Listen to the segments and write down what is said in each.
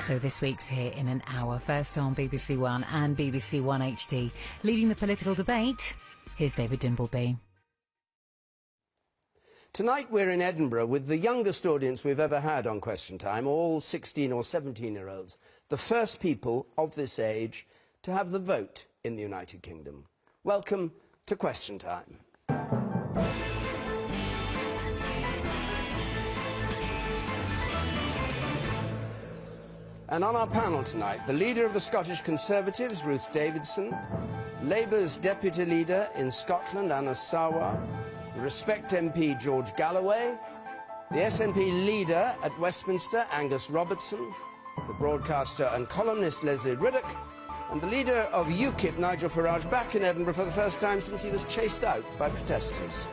So this week's here in an hour, first on BBC One and BBC One HD. Leading the political debate, here's David Dimbleby. Tonight we're in Edinburgh with the youngest audience we've ever had on Question Time, all 16 or 17-year-olds, the first people of this age to have the vote in the United Kingdom. Welcome to Question Time. And on our panel tonight, the leader of the Scottish Conservatives, Ruth Davidson, Labour's deputy leader in Scotland, Sarwar, the Respect MP, George Galloway, the SNP leader at Westminster, Angus Robertson, the broadcaster and columnist, Lesley Riddoch, and the leader of UKIP, Nigel Farage, back in Edinburgh for the first time since he was chased out by protesters.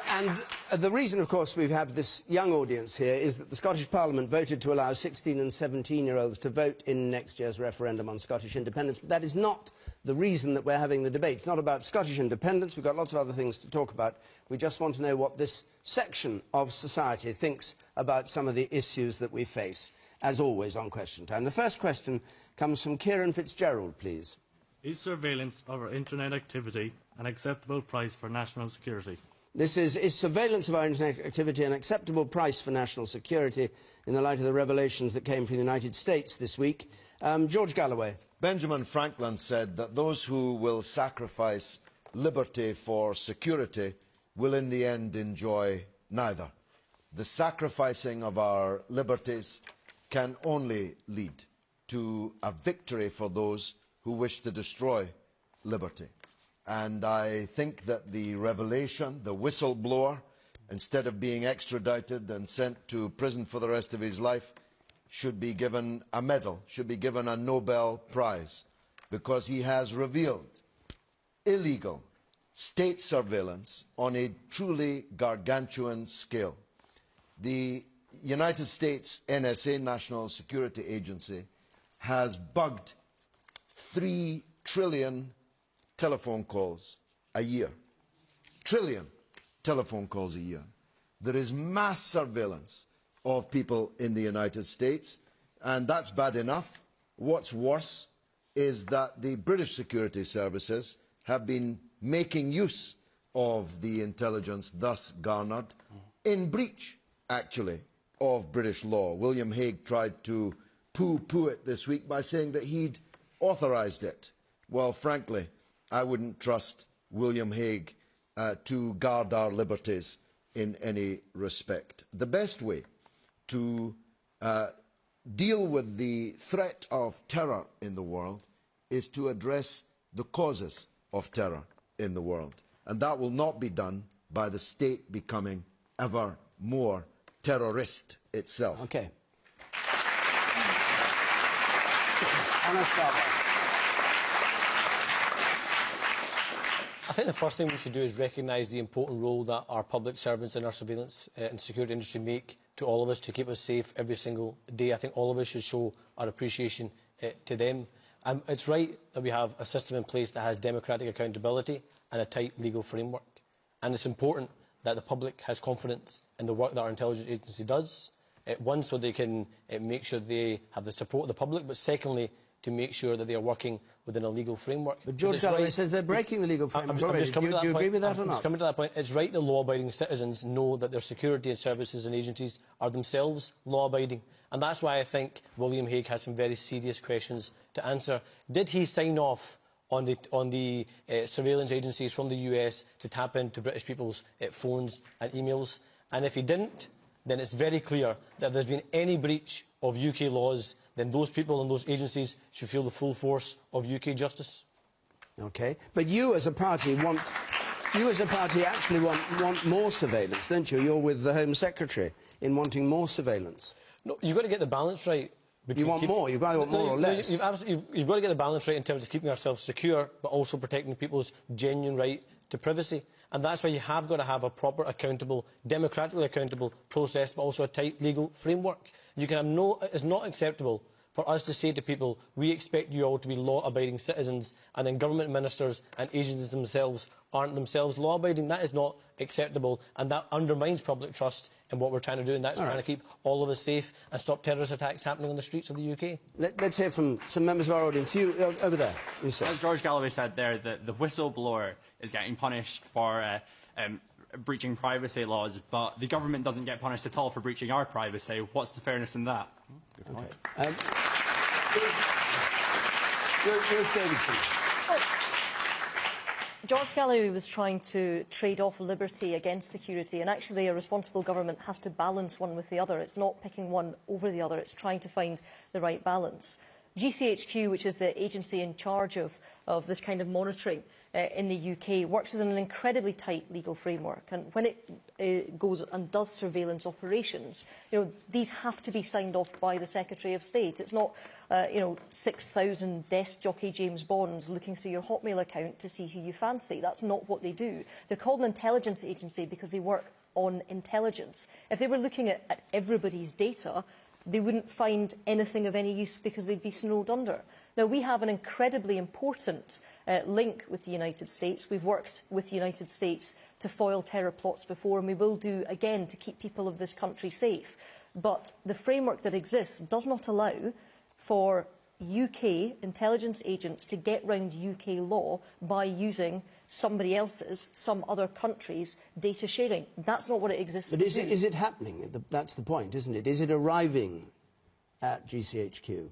And the reason, of course, we have this young audience here is that the Scottish Parliament voted to allow 16 and 17-year-olds to vote in next year's referendum on Scottish independence. But that is not the reason that we're having the debate. It's not about Scottish independence. We've got lots of other things to talk about. We just want to know what this section of society thinks about some of the issues that we face, as always, on Question Time. The first question comes from Kieran Fitzgerald, please. Is surveillance of our internet activity an acceptable price for national security? This is surveillance of our internet activity an acceptable price for national security in the light of the revelations that came from the United States this week? George Galloway. Benjamin Franklin said that those who will sacrifice liberty for security will in the end enjoy neither. The sacrificing of our liberties can only lead to a victory for those who wish to destroy liberty. And I think that the revelation, the whistleblower, instead of being extradited and sent to prison for the rest of his life, should be given a medal, should be given a Nobel Prize, because he has revealed illegal state surveillance on a truly gargantuan scale. The United States NSA, National Security Agency, has bugged 3 trillion telephone calls a year. Trillion telephone calls a year. There is mass surveillance of people in the United States, and that's bad enough. What's worse is that the British security services have been making use of the intelligence thus garnered in breach, actually, of British law. William Hague tried to pooh-pooh it this week by saying that he'd authorised it. Well, frankly, I wouldn't trust William Hague to guard our liberties in any respect. The best way to deal with the threat of terror in the world is to address the causes of terror in the world. And that will not be done by the state becoming ever more terrorist itself. Okay. I think the first thing we should do is recognise the important role that our public servants in our surveillance and security industry make to all of us to keep us safe every single day. I think all of us should show our appreciation to them. It's right that we have a system in place that has democratic accountability and a tight legal framework. And it's important that the public has confidence in the work that our intelligence agency does. One, so they can make sure they have the support of the public, but secondly, to make sure that they are working within a legal framework. But George Galloway says they're breaking the legal framework already. Do you agree with that or not? I'm just coming to that point. It's right that law-abiding citizens know that their security and services and agencies are themselves law-abiding. And that's why I think William Hague has some very serious questions to answer. Did he sign off on the surveillance agencies from the US to tap into British people's phones and emails? And if he didn't, then it's very clear that if there's been any breach of UK laws, then those people and those agencies should feel the full force of UK justice. Okay, but you as a party actually want more surveillance, don't you? You're with the Home Secretary in wanting more surveillance. No, you've got to get the balance right. You want more? You've got to want more or less? You've got to get the balance right in terms of keeping ourselves secure, but also protecting people's genuine right to privacy. And that's why you have got to have a proper, accountable, democratically accountable process, but also a tight legal framework. You can have it's not acceptable for us to say to people, we expect you all to be law-abiding citizens, and then government ministers and agencies themselves aren't themselves law-abiding. That is not acceptable, and that undermines public trust in what we're trying to do, and that's trying to keep all of us safe and stop terrorist attacks happening on the streets of the UK. Let's hear from some members of our audience. You, over there. You, sir. As George Galloway said there, the whistleblower is getting punished for breaching privacy laws, but the government doesn't get punished at all for breaching our privacy. What's the fairness in that? Okay. Ruth Davidson. George Galloway was trying to trade off liberty against security, and actually a responsible government has to balance one with the other. It's not picking one over the other, it's trying to find the right balance. GCHQ, which is the agency in charge of this kind of monitoring in the UK, works within an incredibly tight legal framework. And when it goes and does surveillance operations, these have to be signed off by the Secretary of State. It's not, 6,000 desk jockey James Bonds looking through your Hotmail account to see who you fancy. That's not what they do. They're called an intelligence agency because they work on intelligence. If they were looking at everybody's data, they wouldn't find anything of any use because they'd be snowed under. Now, we have an incredibly important link with the United States. We've worked with the United States to foil terror plots before, and we will do again to keep people of this country safe. But the framework that exists does not allow for UK intelligence agents to get round UK law by using somebody else's, some other country's data sharing. That's not what it exists to do. But is it happening? That's the point, isn't it? Is it arriving at GCHQ,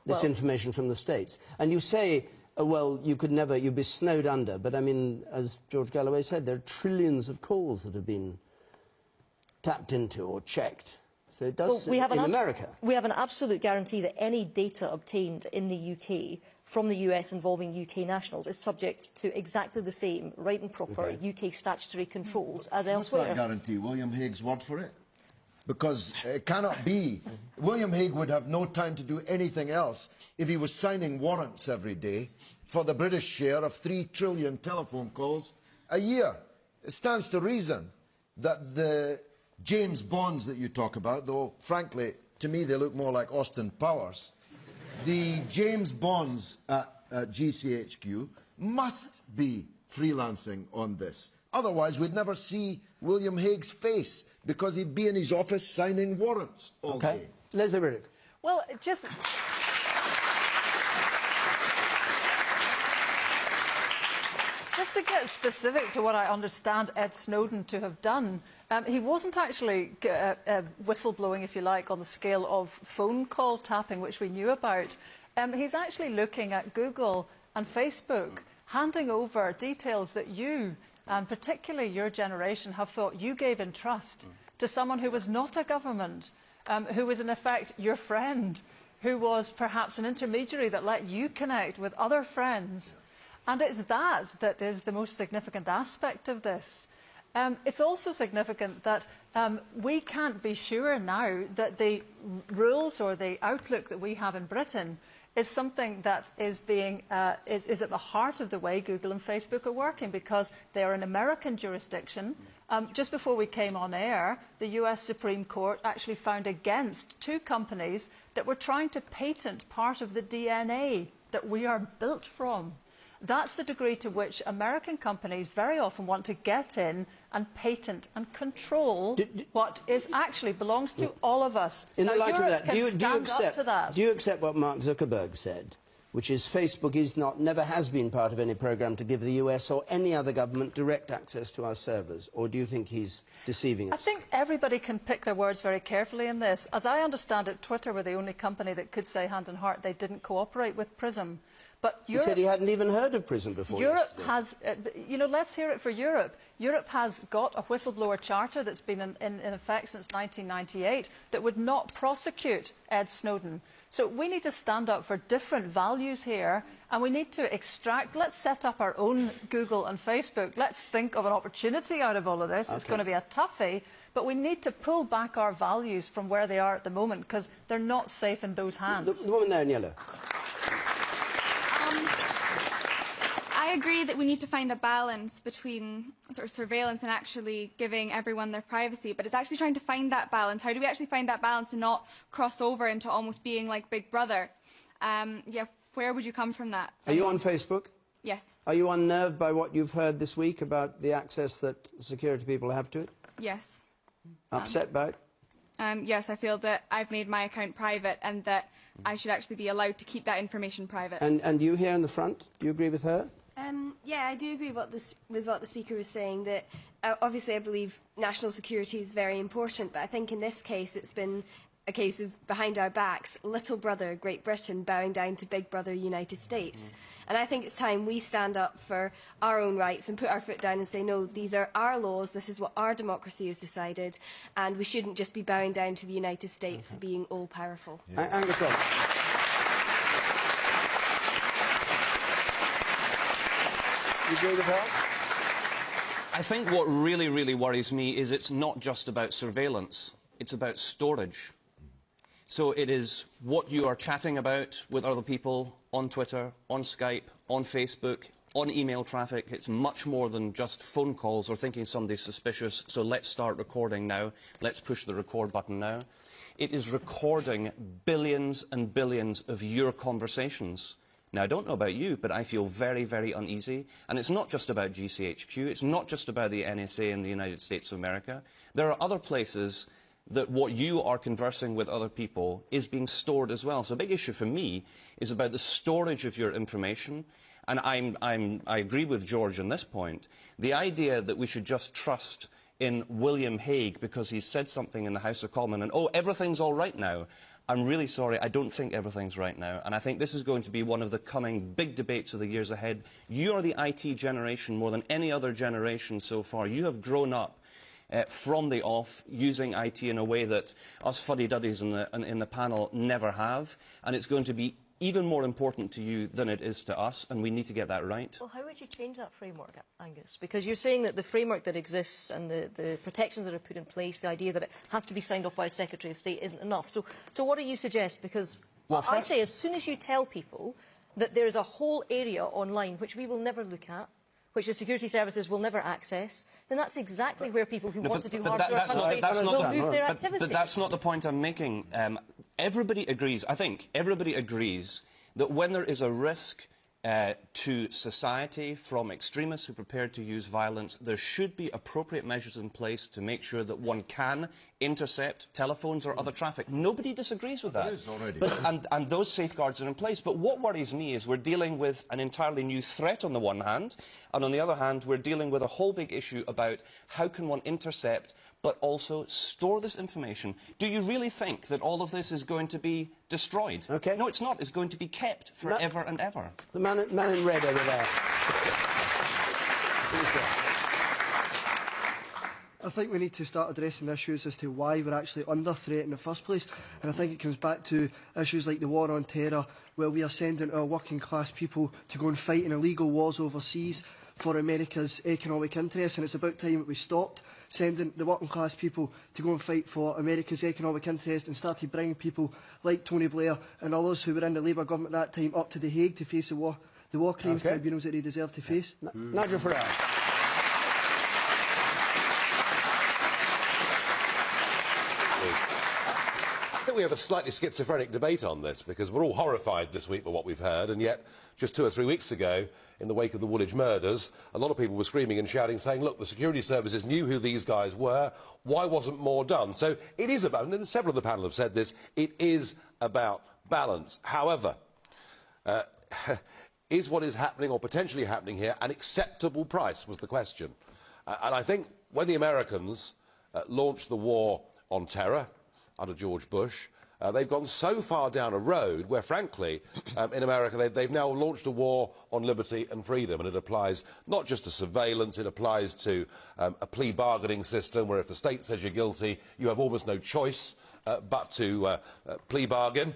this information from the States? And you say, well, you'd be snowed under, but I mean, as George Galloway said, there are trillions of calls that have been tapped into or checked. So it does in America. We have an absolute guarantee that any data obtained in the UK from the US involving UK nationals is subject to exactly the same right and proper UK statutory controls as elsewhere. What's that guarantee? William Hague's word for it? Because it cannot be. William Hague would have no time to do anything else if he was signing warrants every day for the British share of 3 trillion telephone calls a year. It stands to reason that the James Bonds that you talk about, though frankly to me they look more like Austin Powers, the James Bonds at GCHQ must be freelancing on this. Otherwise we'd never see William Hague's face, because he'd be in his office signing warrants all day. Lesley Riddoch. Well, just to get specific to what I understand Ed Snowden to have done, he wasn't actually whistleblowing, if you like, on the scale of phone call tapping, which we knew about. He's actually looking at Google and Facebook, handing over details that you, and particularly your generation, have thought you gave in trust to someone who was not a government, who was in effect your friend, who was perhaps an intermediary that let you connect with other friends. And it's that is the most significant aspect of this. It's also significant that we can't be sure now that the rules or the outlook that we have in Britain is something that is at the heart of the way Google and Facebook are working, because they are an American jurisdiction. Just before we came on air, the US Supreme Court actually found against 2 companies that were trying to patent part of the DNA that we are built from. That's the degree to which American companies very often want to get in and patent and control what actually belongs to all of us. In the light of that, do you accept what Mark Zuckerberg said, which is Facebook never has been part of any programme to give the US or any other government direct access to our servers? Or do you think he's deceiving us? I think everybody can pick their words very carefully in this. As I understand it, Twitter were the only company that could say hand on heart they didn't cooperate with PRISM. But Europe, he said he hadn't even heard of PRISM before. Europe has, let's hear it for Europe. Europe has got a whistleblower charter that's been in effect since 1998 that would not prosecute Ed Snowden. So we need to stand up for different values here, and we need to let's set up our own Google and Facebook. Let's think of an opportunity out of all of this. It's going to be a toughie, but we need to pull back our values from where they are at the moment, because they're not safe in those hands. The woman there in yellow. I agree that we need to find a balance between sort of surveillance and actually giving everyone their privacy, but it's actually trying to find that balance. How do we actually find that balance and not cross over into almost being like Big Brother? Yeah, where would you come from that? Are you on Facebook? Yes. Are you unnerved by what you've heard this week about the access that security people have to it? Yes. Upset by it? Yes, I feel that I've made my account private and that I should actually be allowed to keep that information private. And you here in the front, do you agree with her? Yeah, I do agree with what the speaker was saying, that obviously I believe national security is very important, but I think in this case it's been a case of behind our backs, little brother Great Britain bowing down to big brother United States. And I think it's time we stand up for our own rights and put our foot down and say, no, these are our laws, this is what our democracy has decided, and we shouldn't just be bowing down to the United States being all-powerful. Angus. You agree with her? I think what really, really worries me is it's not just about surveillance, it's about storage. So it is what you are chatting about with other people on Twitter, on Skype, on Facebook, on email traffic. It's much more than just phone calls or thinking somebody's suspicious, so let's start recording now, let's push the record button now. It is recording billions and billions of your conversations. Now, I don't know about you, but I feel very, very uneasy. And it's not just about GCHQ. It's not just about the NSA in the United States of America. There are other places that what you are conversing with other people is being stored as well. So a big issue for me is about the storage of your information. And I agree with George on this point. The idea that we should just trust in William Hague because he said something in the House of Commons and, oh, everything's all right now. I'm really sorry, I don't think everything's right now, and I think this is going to be one of the coming big debates of the years ahead. You are the IT generation more than any other generation so far. You have grown up from the off using IT in a way that us fuddy-duddies in the panel never have, and it's going to be even more important to you than it is to us, and we need to get that right. Well, how would you change that framework, Angus? Because you're saying that the framework that exists and the protections that are put in place, the idea that it has to be signed off by a Secretary of State isn't enough. So what do you suggest? Because I say as soon as you tell people that there is a whole area online which we will never look at, which the security services will never access, then that's exactly where people who want to do harm to our country will move their activity. But that's not the point I'm making. Everybody agrees, I think, everybody agrees that when there is a risk to society from extremists who are prepared to use violence, there should be appropriate measures in place to make sure that one can intercept telephones or other traffic. Nobody disagrees with that. It is already. And those safeguards are in place. But what worries me is we're dealing with an entirely new threat on the one hand, and on the other hand, we're dealing with a whole big issue about how can one intercept but also store this information. Do you really think that all of this is going to be destroyed? Okay. No, it's not. It's going to be kept forever and ever. The man in red over there. I think we need to start addressing issues as to why we're actually under threat in the first place. And I think it comes back to issues like the war on terror, where we are sending our working class people to go and fight in illegal wars overseas for America's economic interests, and it's about time that we stopped sending the working class people to go and fight for America's economic interest and started bringing people like Tony Blair and others who were in the Labour government at that time up to The Hague to face the war crimes tribunals that they deserve to face. Nigel Farage. I think we have a slightly schizophrenic debate on this, because we're all horrified this week by what we've heard, and yet just 2 or 3 weeks ago, in the wake of the Woolwich murders, a lot of people were screaming and shouting, saying, look, the security services knew who these guys were, why wasn't more done? So it is about, and several of the panel have said this, it is about balance. However, is what is happening or potentially happening here an acceptable price, was the question. And I think when the Americans launched the war on terror under George Bush, they've gone so far down a road where, frankly, in America, they've now launched a war on liberty and freedom, and it applies not just to surveillance, it applies to a plea bargaining system where if the state says you're guilty, you have almost no choice but to plea bargain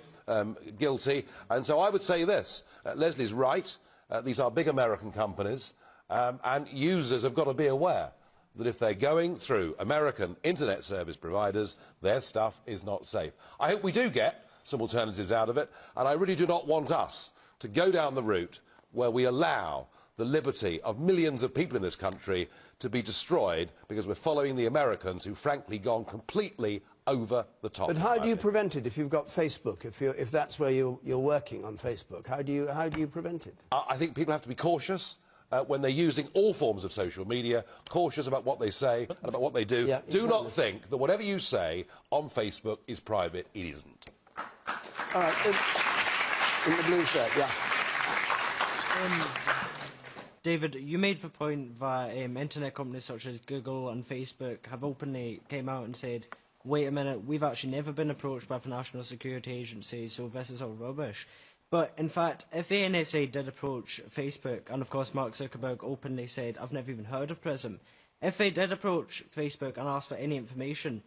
guilty. And so I would say this, Lesley's right, these are big American companies, and users have got to be aware that if they're going through American internet service providers, their stuff is not safe. I hope we do get some alternatives out of it, and I really do not want us to go down the route where we allow the liberty of millions of people in this country to be destroyed because we're following the Americans who've frankly gone completely over the top. But how do you prevent it if you've got Facebook, if that's where you're working on Facebook? How do you prevent it? I think people have to be cautious when they're using all forms of social media, cautious about what they say and about what they do. Yeah, do not think that whatever you say on Facebook is private. It isn't. All right, in the blue shirt, yeah. David, you made the point that internet companies such as Google and Facebook have openly came out and said, wait a minute, we've actually never been approached by the National Security Agency, so this is all rubbish. But, in fact, if the NSA did approach Facebook, and of course Mark Zuckerberg openly said, I've never even heard of PRISM, if they did approach Facebook and ask for any information,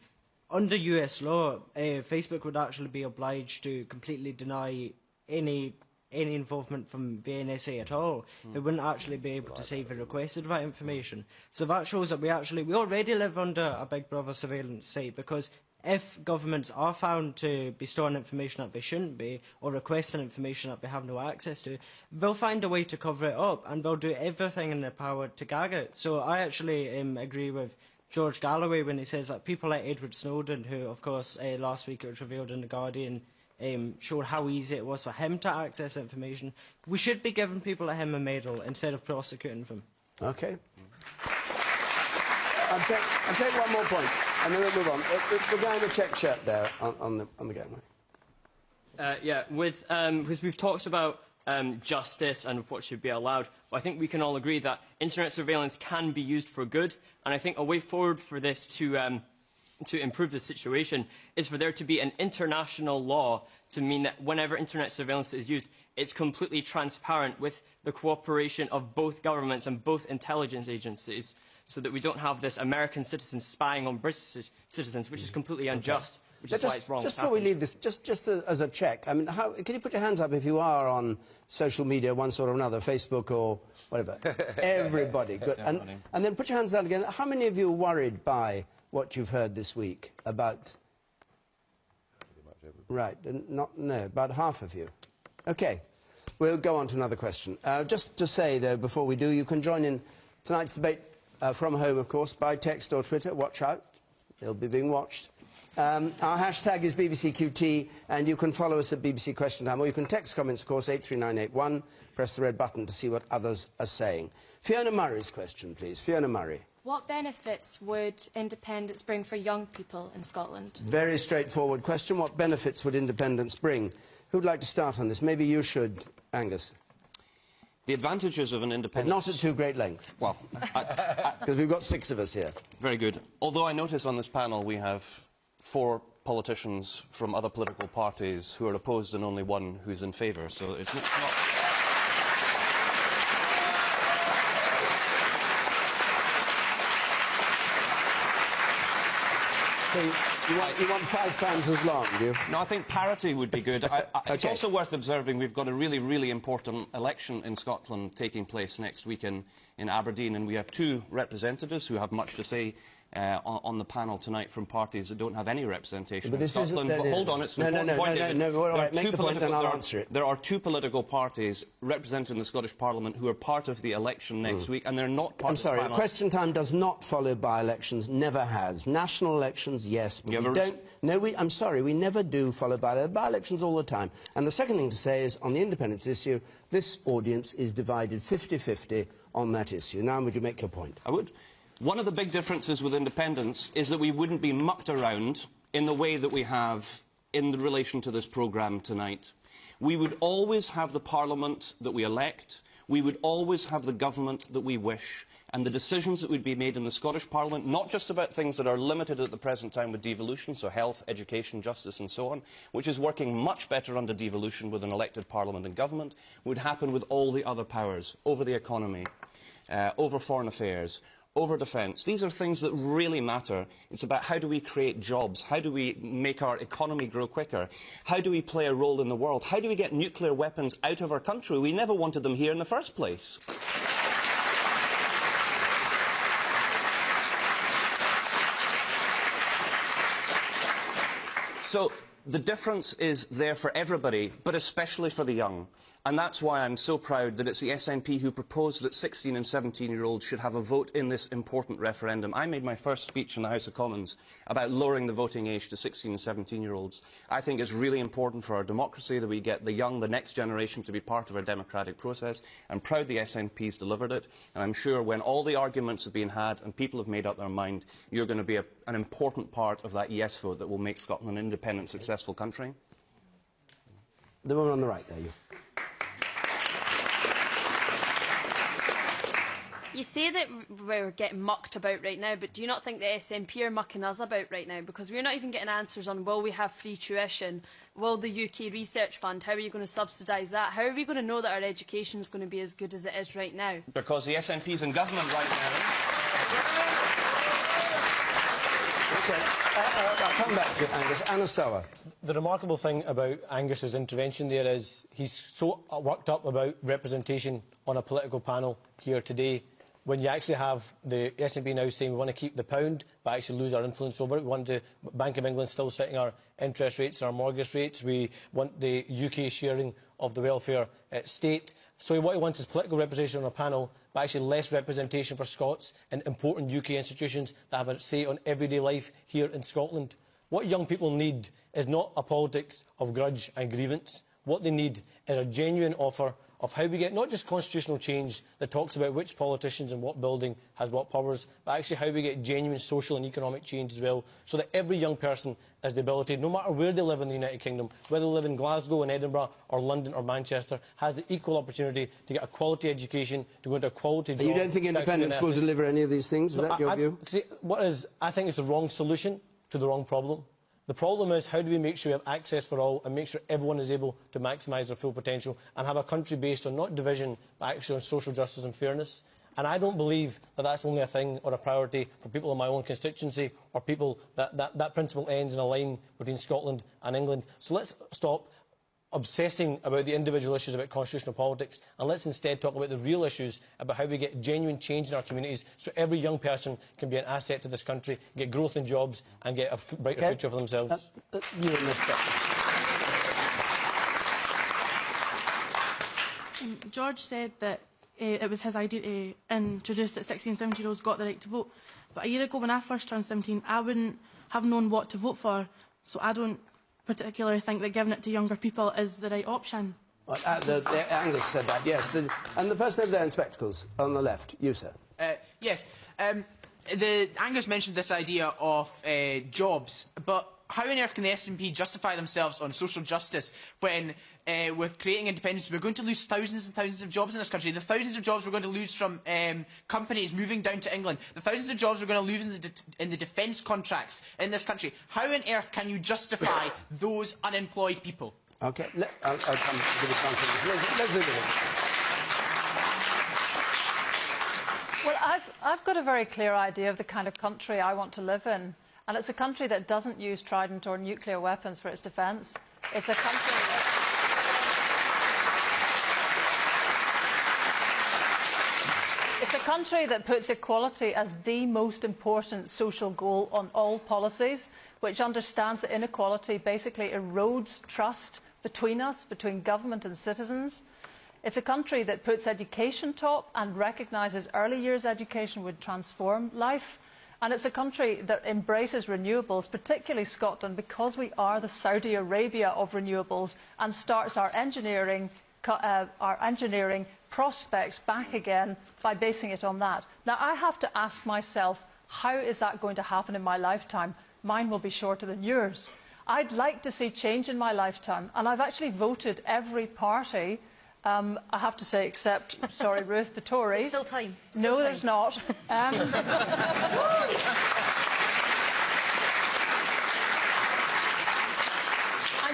under US law, Facebook would actually be obliged to completely deny any involvement from the NSA at all. They wouldn't actually be able to say they requested that information. So that shows that we already live under a Big Brother surveillance state, because if governments are found to be storing information that they shouldn't be, or requesting information that they have no access to, they'll find a way to cover it up, and they'll do everything in their power to gag it. So I actually agree with George Galloway when he says that people like Edward Snowden, who, of course, last week it was revealed in The Guardian, showed how easy it was for him to access information. We should be giving people like him a medal instead of prosecuting them. OK. I'll take one more point, and then we'll move on. The guy in the check shirt there on the Galloway. Yeah, because we've talked about justice and what should be allowed, but I think we can all agree that internet surveillance can be used for good, and I think a way forward for this to improve the situation is for there to be an international law to mean that whenever internet surveillance is used, it's completely transparent with the cooperation of both governments and both intelligence agencies, so that we don't have this American citizens spying on British citizens, which is completely unjust, which is why it's wrong. Just before we leave this, just as a check, I mean, can you put your hands up if you are on social media, one sort or another, Facebook or whatever? Everybody, good. And then put your hands down again. How many of you are worried by what you've heard this week about... Right, about half of you. OK, we'll go on to another question. Just to say, though, before we do, you can join in tonight's debate from home, of course, by text or Twitter. Watch out. They'll be being watched. Our hashtag is BBCQT, and you can follow us at BBC Question Time, or you can text comments, of course, 83981. Press the red button to see what others are saying. Fiona Murray's question, please. Fiona Murray. What benefits would independence bring for young people in Scotland? Very straightforward question. What benefits would independence bring? Who'd like to start on this? Maybe you should, Angus. The advantages of an independence... But not at too great length. Well, because we've got 6 of us here. Very good. Although I notice on this panel we have 4 politicians from other political parties who are opposed and only 1 who's in favour, so it's not... So you want 5 times as long, do you? No, I think parity would be good. It's also worth observing we've got a really, really important election in Scotland taking place next week in Aberdeen, and we have 2 representatives who have much to say on the panel tonight from parties that don't have any representation in Scotland. But hold on, it's an important point. No, all right, make the point and I'll answer it. There are 2 political parties representing the Scottish Parliament who are part of the election next week, and they're not part of the panel. I'm sorry, Question Time does not follow by-elections, never has. National elections, yes, but we don't... No, I'm sorry, we never do follow by-elections all the time. And the second thing to say is, on the independence issue, this audience is divided 50-50 on that issue. Now, would you make your point? I would. One of the big differences with independence is that we wouldn't be mucked around in the way that we have in relation to this programme tonight. We would always have the Parliament that we elect, we would always have the government that we wish, and the decisions that would be made in the Scottish Parliament, not just about things that are limited at the present time with devolution, so health, education, justice and so on, which is working much better under devolution with an elected Parliament and government, would happen with all the other powers, over the economy, over foreign affairs, over defence. These are things that really matter. It's about how do we create jobs, how do we make our economy grow quicker, how do we play a role in the world, how do we get nuclear weapons out of our country? We never wanted them here in the first place. So the difference is there for everybody, but especially for the young. And that's why I'm so proud that it's the SNP who proposed that 16 and 17-year-olds should have a vote in this important referendum. I made my first speech in the House of Commons about lowering the voting age to 16 and 17-year-olds. I think it's really important for our democracy that we get the young, the next generation, to be part of our democratic process. I'm proud the SNP's delivered it, and I'm sure when all the arguments have been had and people have made up their mind, you're going to be an important part of that yes vote that will make Scotland an independent, successful country. The woman on the right there, you. You say that we're getting mucked about right now, but do you not think the SNP are mucking us about right now? Because we're not even getting answers on will we have free tuition, will the UK Research Fund, how are you going to subsidise that? How are we going to know that our education is going to be as good as it is right now? Because the SNP is in government right now. OK, I'll come back to you, Angus. Anna Sarwar. The remarkable thing about Angus's intervention there is he's so worked up about representation on a political panel here today, when you actually have the SNP now saying we want to keep the pound but actually lose our influence over it. We want the Bank of England still setting our interest rates and our mortgage rates. We want the UK sharing of the welfare state. So what he wants is political representation on a panel, but actually less representation for Scots in important UK institutions that have a say on everyday life here in Scotland. What young people need is not a politics of grudge and grievance. What they need is a genuine offer of how we get not just constitutional change that talks about which politicians and what building has what powers, but actually how we get genuine social and economic change as well, so that every young person has the ability, no matter where they live in the United Kingdom, whether they live in Glasgow, in Edinburgh or London or Manchester, has the equal opportunity to get a quality education, to go into a quality job. You don't think independence will deliver any of these things? Is that your view? See, I think it's the wrong solution to the wrong problem. The problem is, how do we make sure we have access for all and make sure everyone is able to maximise their full potential and have a country based on not division, but actually on social justice and fairness? And I don't believe that that's only a thing or a priority for people in my own constituency or people that principle ends in a line between Scotland and England. So let's stop obsessing about the individual issues about constitutional politics, and let's instead talk about the real issues about how we get genuine change in our communities so every young person can be an asset to this country, get growth in jobs and get a brighter future for themselves. George said that it was his idea to introduce that 16 and 17-year-olds got the right to vote. But a year ago, when I first turned 17, I wouldn't have known what to vote for, so I don't particularly think that giving it to younger people is the right option. Angus said that, yes. And the person over there in spectacles, on the left, you, sir. Yes. Angus mentioned this idea of jobs, but how on earth can the SNP justify themselves on social justice when, with creating independence, we're going to lose thousands and thousands of jobs in this country? The thousands of jobs we're going to lose from companies moving down to England, the thousands of jobs we're going to lose in the defence contracts in this country. How on earth can you justify those unemployed people? OK, I'll come to the council. Lesley. Well, I've got a very clear idea of the kind of country I want to live in. And it's a country that doesn't use trident or nuclear weapons for its defence. It's a country that puts equality as the most important social goal on all policies, which understands that inequality basically erodes trust between us, between government and citizens. It's a country that puts education top and recognises early years education would transform life. And it's a country that embraces renewables, particularly Scotland, because we are the Saudi Arabia of renewables, and starts our engineering prospects back again by basing it on that. Now, I have to ask myself, how is that going to happen in my lifetime? Mine will be shorter than yours. I'd like to see change in my lifetime, and I've actually voted every party, I have to say, except, sorry, Ruth, the Tories. There's still time. No, there's not. And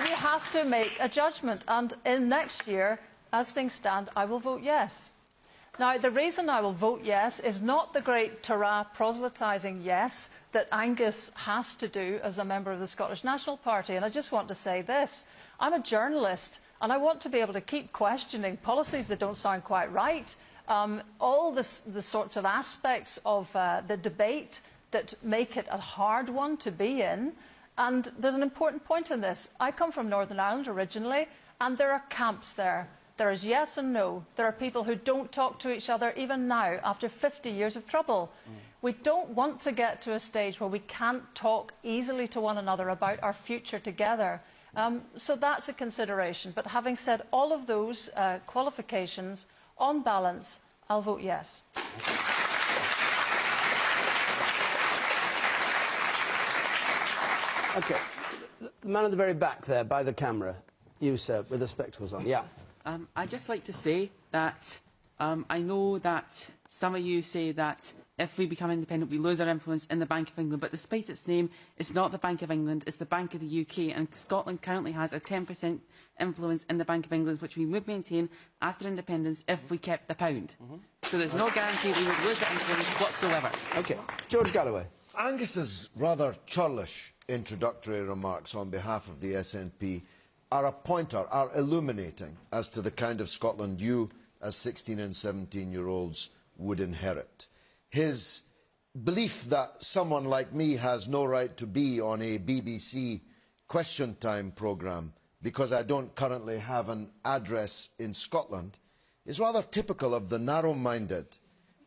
you have to make a judgment. And in next year, as things stand, I will vote yes. Now, the reason I will vote yes is not the great Tara proselytising yes that Angus has to do as a member of the Scottish National Party. And I just want to say this. I'm a journalist, and I want to be able to keep questioning policies that don't sound quite right, all the sorts of aspects of the debate that make it a hard one to be in. And there's an important point in this. I come from Northern Ireland originally, and there are camps there. There is yes and no. There are people who don't talk to each other even now, after 50 years of trouble. We don't want to get to a stage where we can't talk easily to one another about our future together. So that's a consideration. But having said all of those qualifications, on balance, I'll vote yes. OK. The man at the very back there, by the camera. You, sir, with the spectacles on. Yeah. I'd just like to say that I know that some of you say that if we become independent, we lose our influence in the Bank of England, but despite its name, it's not the Bank of England, it's the Bank of the UK, and Scotland currently has a 10% influence in the Bank of England, which we would maintain after independence if we kept the pound. So there's no guarantee we would lose the influence whatsoever. OK. George Galloway. Angus's rather churlish introductory remarks on behalf of the SNP are a pointer, are illuminating as to the kind of Scotland you, as 16 and 17-year-olds, would inherit. His belief that someone like me has no right to be on a BBC Question Time programme because I don't currently have an address in Scotland is rather typical of the narrow-minded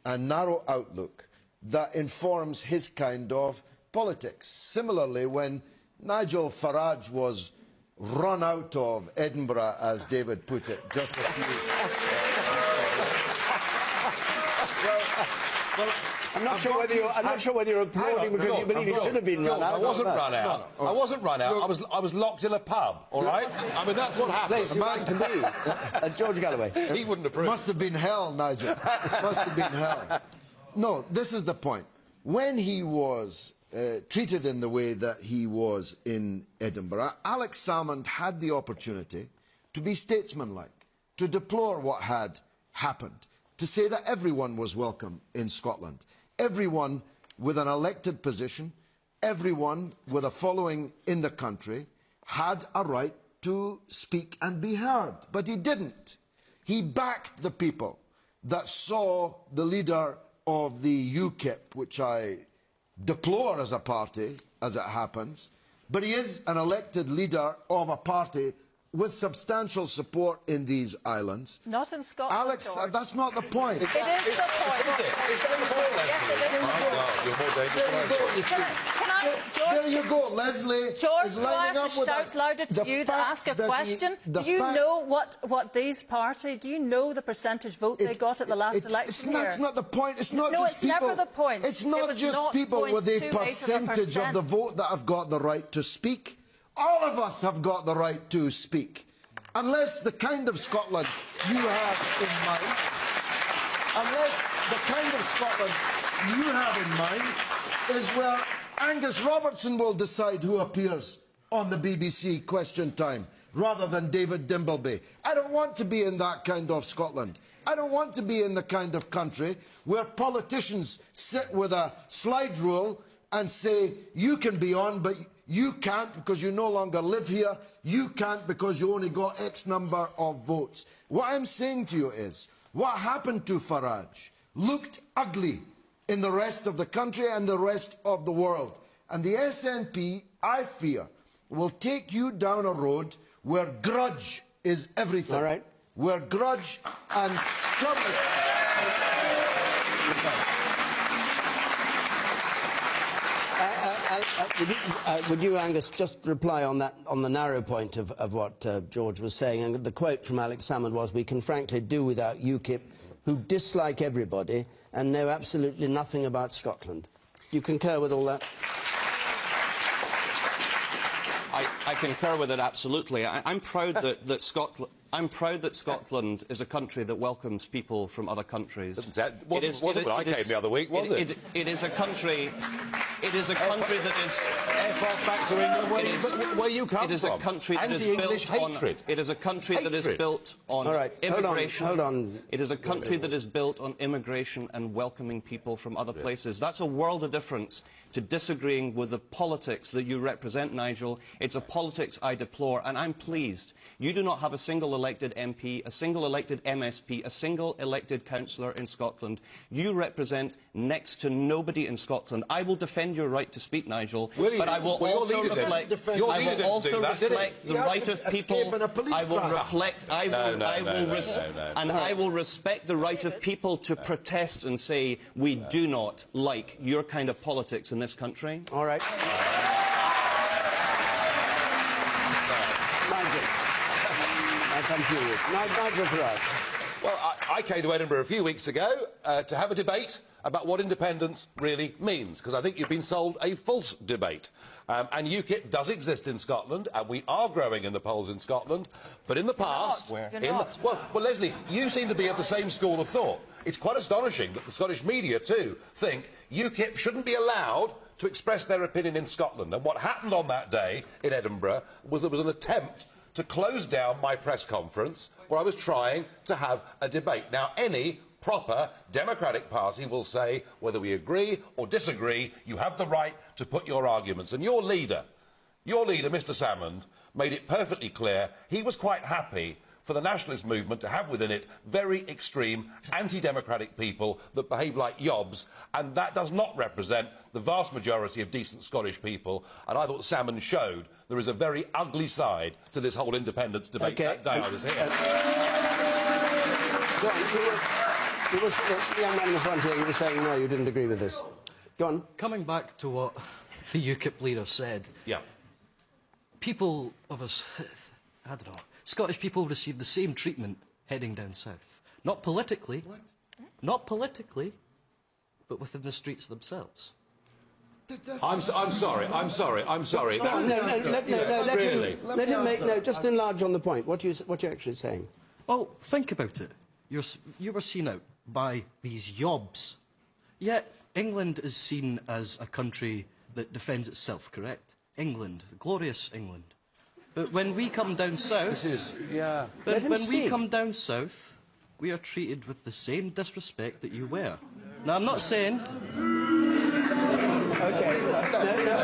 and narrow outlook that informs his kind of politics. Similarly, when Nigel Farage was run out of Edinburgh, as David put it, just a few... Well, I'm not sure whether you're applauding because you believe he should have been run out. I wasn't run out. I wasn't run out. I was locked in a pub, all right? I mean, that's what happened. A man to me. George Galloway. He wouldn't approve. Must have been hell, Nigel. Must have been hell. No, this is the point. When he was treated in the way that he was in Edinburgh, Alex Salmond had the opportunity to be statesmanlike, to deplore what had happened, to say that everyone was welcome in Scotland. Everyone with an elected position, everyone with a following in the country had a right to speak and be heard. But he didn't. He backed the people that saw the leader of the UKIP, which I deplore as a party, as it happens, but he is an elected leader of a party with substantial support in these islands. Not in Scotland, Alex, George. That's not the point. It is the point. There you go. Lesley George, is do I lining have up to with shout louder to you to ask a question? Do you know what these parties, do you know the percentage vote they got at the last election here? That's not the point. It's not no, just it's people. never the point. It's not just people with a percentage of the vote that have got the right to speak. All of us have got the right to speak. Unless the kind of Scotland you have in mind, unless the kind of Scotland you have in mind is where Angus Robertson will decide who appears on the BBC Question Time rather than David Dimbleby. I don't want to be in that kind of Scotland. I don't want to be in the kind of country where politicians sit with a slide rule and say, you can be on, but you can't because you no longer live here. You can't because you only got X number of votes. What I'm saying to you is, what happened to Farage looked ugly in the rest of the country and the rest of the world. And the SNP, I fear, will take you down a road where grudge is everything. All right. Where grudge and trouble... would you, Angus, just reply on that, on the narrow point of what George was saying? And the quote from Alex Salmond was, we can frankly do without UKIP, who dislike everybody and know absolutely nothing about Scotland. Do you concur with all that? I concur with it absolutely. I'm proud that Scotland... I'm proud that Scotland is a country that welcomes people from other countries. That wasn't when I came the other week, was it? It is a country... It is a country that is... back to England, where you come from. It is a country that is built on... It is a country that is built on immigration. Hold on. It is a country that is built on immigration and welcoming people from other places. That's a world of difference to disagreeing with the politics that you represent, Nigel. It's a politics I deplore, and I'm pleased. You do not have a single elected MP, a single elected MSP, a single elected councillor in Scotland. You represent next to nobody in Scotland. I will defend your right to speak, Nigel, but I will also reflect the right of people. I will reflect. I will respect the right of people to protest and say we do not like your kind of politics in this country. All right. Nigel. I come to you. Nigel Farage. Well, I came to Edinburgh a few weeks ago to have a debate about what independence really means, because I think you've been sold a false debate. And UKIP does exist in Scotland, and we are growing in the polls in Scotland, but in the past... Well, Lesley, you seem to be of the same school of thought. It's quite astonishing that the Scottish media, too, think UKIP shouldn't be allowed to express their opinion in Scotland. And what happened on that day in Edinburgh was there was an attempt to close down my press conference where I was trying to have a debate. Now, any proper democratic party will say, whether we agree or disagree, you have the right to put your arguments. And your leader, Mr Salmond, made it perfectly clear he was quite happy for the nationalist movement to have within it very extreme anti-democratic people that behave like yobs, and that does not represent the vast majority of decent Scottish people. And I thought Salmond showed there is a very ugly side to this whole independence debate that day I was here. Go on, the young man in the front here, you were saying no, you didn't agree with this. Go on. Coming back to what the UKIP leader said, people of us, I don't know, Scottish people receive the same treatment heading down south. Not politically, but within the streets themselves. I'm sorry. No, let him make... No, just enlarge on the point. What you're actually saying. Well, think about it. You were seen out by these yobs. Yet England is seen as a country that defends itself, correct? England, the glorious England. But when we come down south... when we come down south, we are treated with the same disrespect that you were. Now, I'm not saying... OK,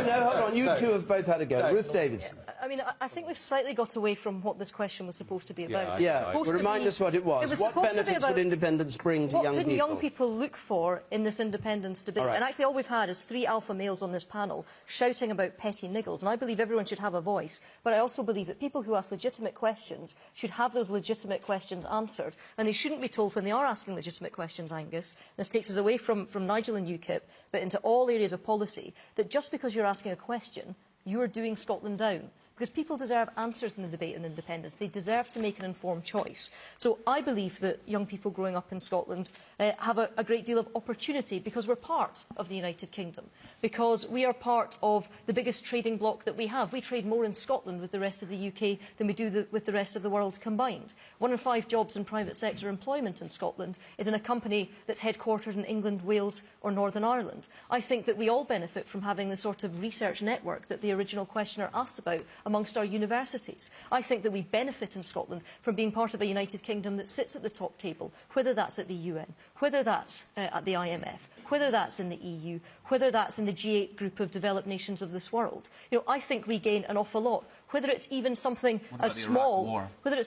no, hold on. You two have both had a go. Ruth Davidson. I mean, I think we've slightly got away from what this question was supposed to be about. Remind us what it was. What benefits would independence bring to young people? What can young people look for in this independence debate? And actually, all we've had is 3 alpha males on this panel shouting about petty niggles. And I believe everyone should have a voice. But I also believe that people who ask legitimate questions should have those legitimate questions answered. And they shouldn't be told when they are asking legitimate questions, Angus. This takes us away from Nigel and UKIP, but into all areas of policy, that just because you're asking a question, you are doing Scotland down. Because people deserve answers in the debate on independence. They deserve to make an informed choice. So I believe that young people growing up in Scotland have a great deal of opportunity because we're part of the United Kingdom, because we are part of the biggest trading bloc that we have. We trade more in Scotland with the rest of the UK than we do with the rest of the world combined. 1 in 5 jobs in private sector employment in Scotland is in a company that's headquartered in England, Wales or Northern Ireland. I think that we all benefit from having the sort of research network that the original questioner asked about amongst our universities. I think that we benefit in Scotland from being part of a United Kingdom that sits at the top table, whether that's at the UN, whether that's at the IMF, whether that's in the EU, whether that's in the G8 group of developed nations of this world. You know, I think we gain an awful lot, whether it's even something as small, to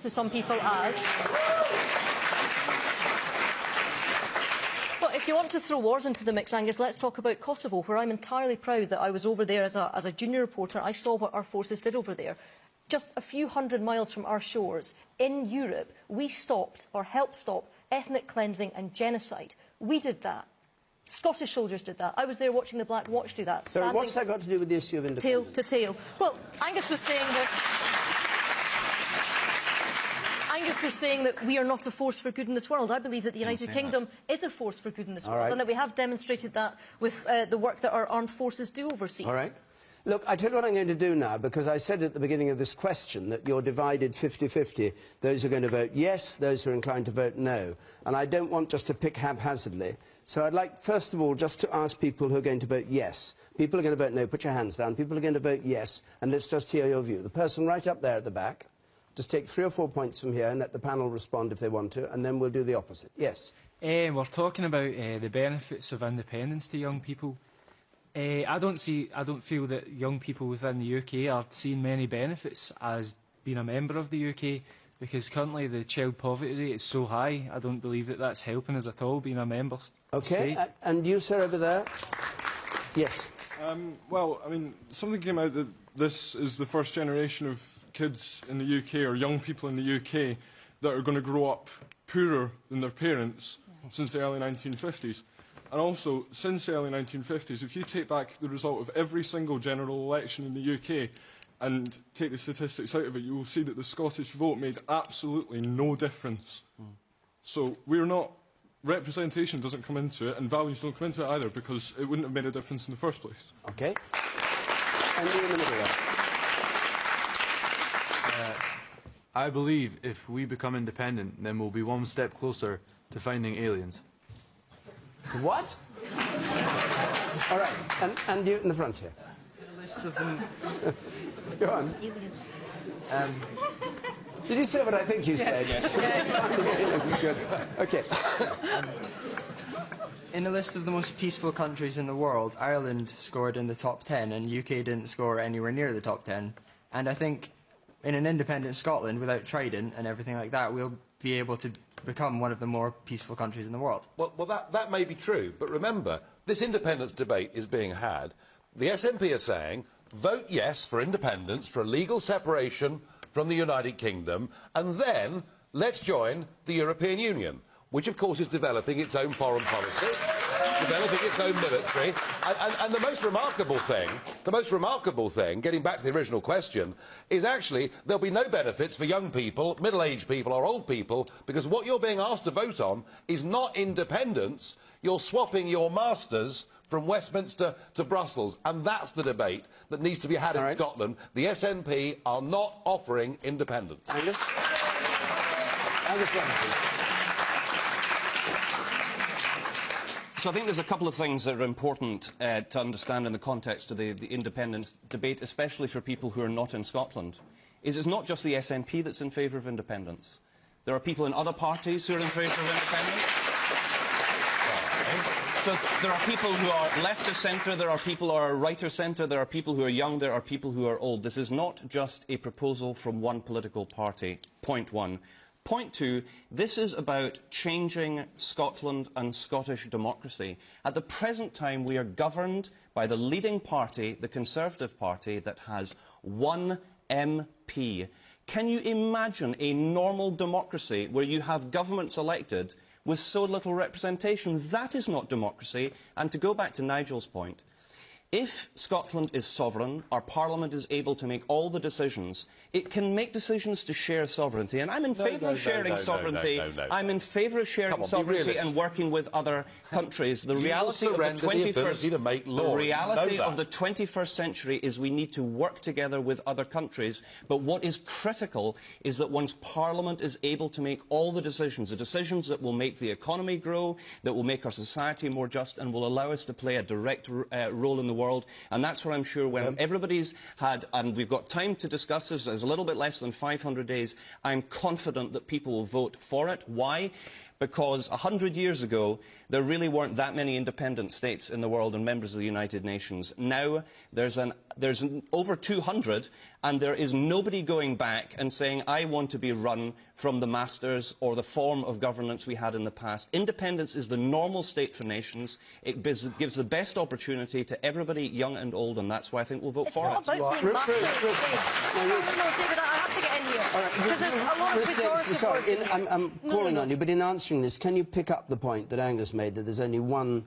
some people as... Well, if you want to throw wars into the mix, Angus, let's talk about Kosovo, where I'm entirely proud that I was over there as a junior reporter. I saw what our forces did over there. Just a few hundred miles from our shores, in Europe, we stopped, or helped stop, ethnic cleansing and genocide. We did that. Scottish soldiers did that. I was there watching the Black Watch do that. So what's that got to do with the issue of independence? Tail to tail. Well, Angus was saying that we are not a force for good in this world. I believe that the United Kingdom is a force for good in this world, and that we have demonstrated that with the work that our armed forces do overseas. All right. Look, I tell you what I'm going to do now, because I said at the beginning of this question that you're divided 50-50. Those who are going to vote yes, those who are inclined to vote no. And I don't want just to pick haphazardly. So I'd like, first of all, just to ask people who are going to vote yes. People who are going to vote no, put your hands down. People who are going to vote yes, and let's just hear your view. The person right up there at the back. Just take 3 or 4 points from here and let the panel respond if they want to, and then we'll do the opposite. Yes? We're talking about the benefits of independence to young people. I don't feel that young people within the UK are seeing many benefits as being a member of the UK, because currently the child poverty rate is so high. I don't believe that that's helping us at all, being a member. OK, and you, sir, over there? Yes. Well, I mean, something came out that this is the first generation of kids in the UK, or young people in the UK, that are going to grow up poorer than their parents since the early 1950s. And also, since the early 1950s, if you take back the result of every single general election in the UK and take the statistics out of it, you will see that the Scottish vote made absolutely no difference. So we're not... Representation doesn't come into it, and values don't come into it either, because it wouldn't have made a difference in the first place. OK. And you in the middle there. I believe if we become independent, then we'll be one step closer to finding aliens. What? All right, and you in the front here. A list of them. Go on. Did you say what I think you said? Yes. Good. OK. In a list of the most peaceful countries in the world, Ireland scored in the top 10 and UK didn't score anywhere near the top 10. And I think in an independent Scotland, without Trident and everything like that, we'll be able to become one of the more peaceful countries in the world. Well, that may be true, but remember, this independence debate is being had. The SNP are saying, vote yes for independence, for a legal separation from the United Kingdom, and then let's join the European Union, which of course is developing its own foreign policy, developing its own military, and the most remarkable thing, getting back to the original question, is actually there'll be no benefits for young people, middle-aged people or old people, because what you're being asked to vote on is not independence, you're swapping your masters from Westminster to Brussels, and that's the debate that needs to be had in Scotland. The SNP are not offering independence. Angus? Angus Robertson. So I think there's a couple of things that are important to understand in the context of the independence debate, especially for people who are not in Scotland. It's not just the SNP that's in favour of independence. There are people in other parties who are in favour of independence. So there are people who are left of centre, there are people who are right of centre, there are people who are young, there are people who are old. This is not just a proposal from one political party, point one. Point two, this is about changing Scotland and Scottish democracy. At the present time, we are governed by the leading party, the Conservative Party, that has one MP. Can you imagine a normal democracy where you have governments elected with so little representation? That is not democracy. And to go back to Nigel's point, if Scotland is sovereign, our Parliament is able to make all the decisions, it can make decisions to share sovereignty. And I'm in favour of sharing sovereignty. I'm in favour of sharing sovereignty and working with other countries. The reality of the 21st century is we need to work together with other countries. But what is critical is that once Parliament is able to make all the decisions that will make the economy grow, that will make our society more just and will allow us to play a direct role in the world, and that's what I'm sure when everybody's had, and we've got time to discuss this, there's a little bit less than 500 days, I'm confident that people will vote for it. Why? Because 100 years ago, there really weren't that many independent states in the world and members of the United Nations. Now, there's over 200, and there is nobody going back and saying, I want to be run from the masters or the form of governance we had in the past. Independence is the normal state for nations. It gives the best opportunity to everybody, young and old, and that's why I think we'll vote for it. It's not about being master of state. No, David, I have to get in here, because there's a lot of pejorative words in here. I'm calling on you, but in answering this, can you pick up the point that Angus made, that there's only one